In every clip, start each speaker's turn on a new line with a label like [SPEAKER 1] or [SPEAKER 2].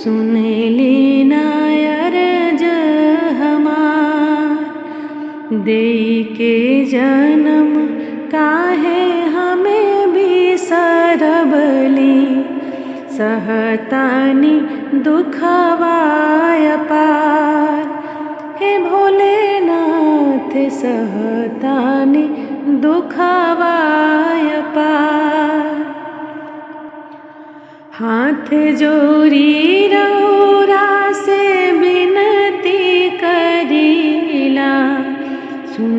[SPEAKER 1] सुन लेना अरज हमार। देई के जन्म काहे हमें बिसरबली, सहतानी दुखवाय पार। हे भोलेनाथ सहतानी दुखवाय पार। हाथ जोड़ी रौरा से विनती करीला, सुन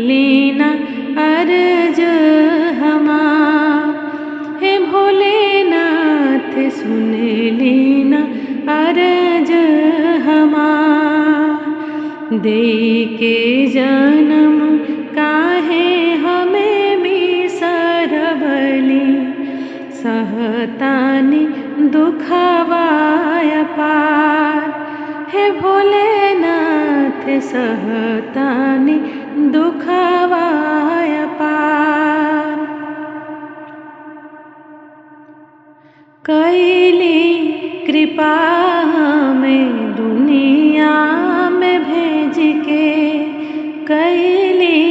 [SPEAKER 1] लेना अरज हमार। हे भोलेनाथ सुन लेना अरज हमार। देई के जन्म काहे हमें बिसरबली, सहतानी दुखवाय पार। हे भोलेनाथ सहतानी दुखवाय पार। कैली कृपा हमें दुनिया में भेज के, कैली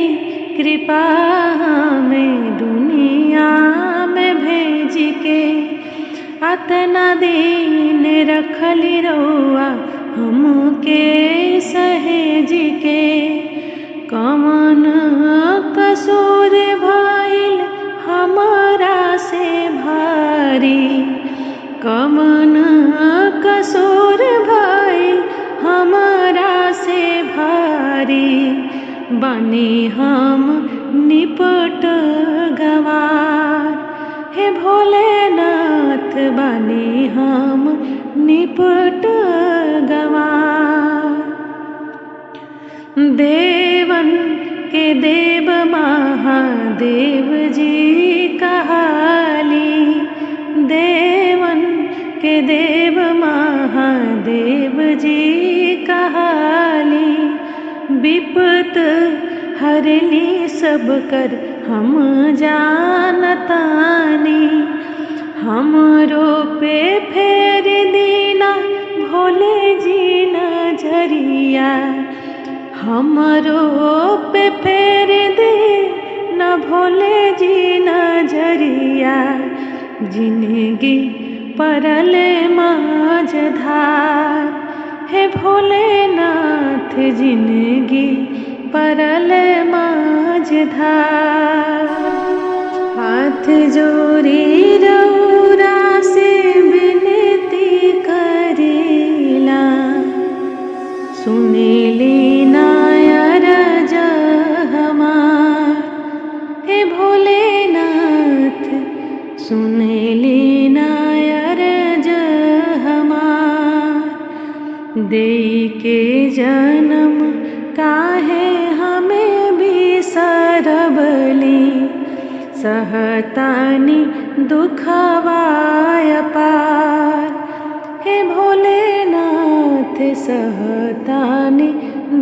[SPEAKER 1] कृपा हमें दुनिया में भेज के। अतना दिन रखली रउआ हमके सहेज के, कवन कसूर भइल हमारा से भारी, कवन कसूर भइल हमारा से भारी। बनी हम निपट गवार, हे भोलेनाथ बनी हम निपट गवार। देवन के देव महादेव जी कहाली, देवन के देव महादेव जी कहाली। विपत हरली सब कर हम जानतानी, हमरो पे फेर दीना भोले जी नजरिया, हमरो पे फेर दे न भोले जी नजरिया। जिंदगी परल माझधार, हे भोलेनाथ जिंदगी परल माझधार। हाथ जोड़ी रौरा से विनती करीला, सुन लेना अरज हमार। हे भोलेनाथ सुन लेना अरज हमार। देई के जन्म काहे हमें बिसरबली, सहतानी दुखवाय पार। हे भोलेनाथ सहतानी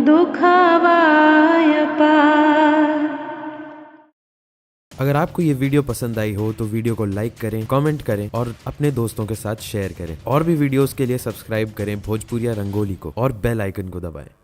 [SPEAKER 1] दुखवाय पार।
[SPEAKER 2] अगर आपको ये वीडियो पसंद आई हो तो वीडियो को लाइक करें, कमेंट करें और अपने दोस्तों के साथ शेयर करें। और भी वीडियोस के लिए सब्सक्राइब करें भोजपुरिया रंगोली को और बेल आइकन को दबाएं।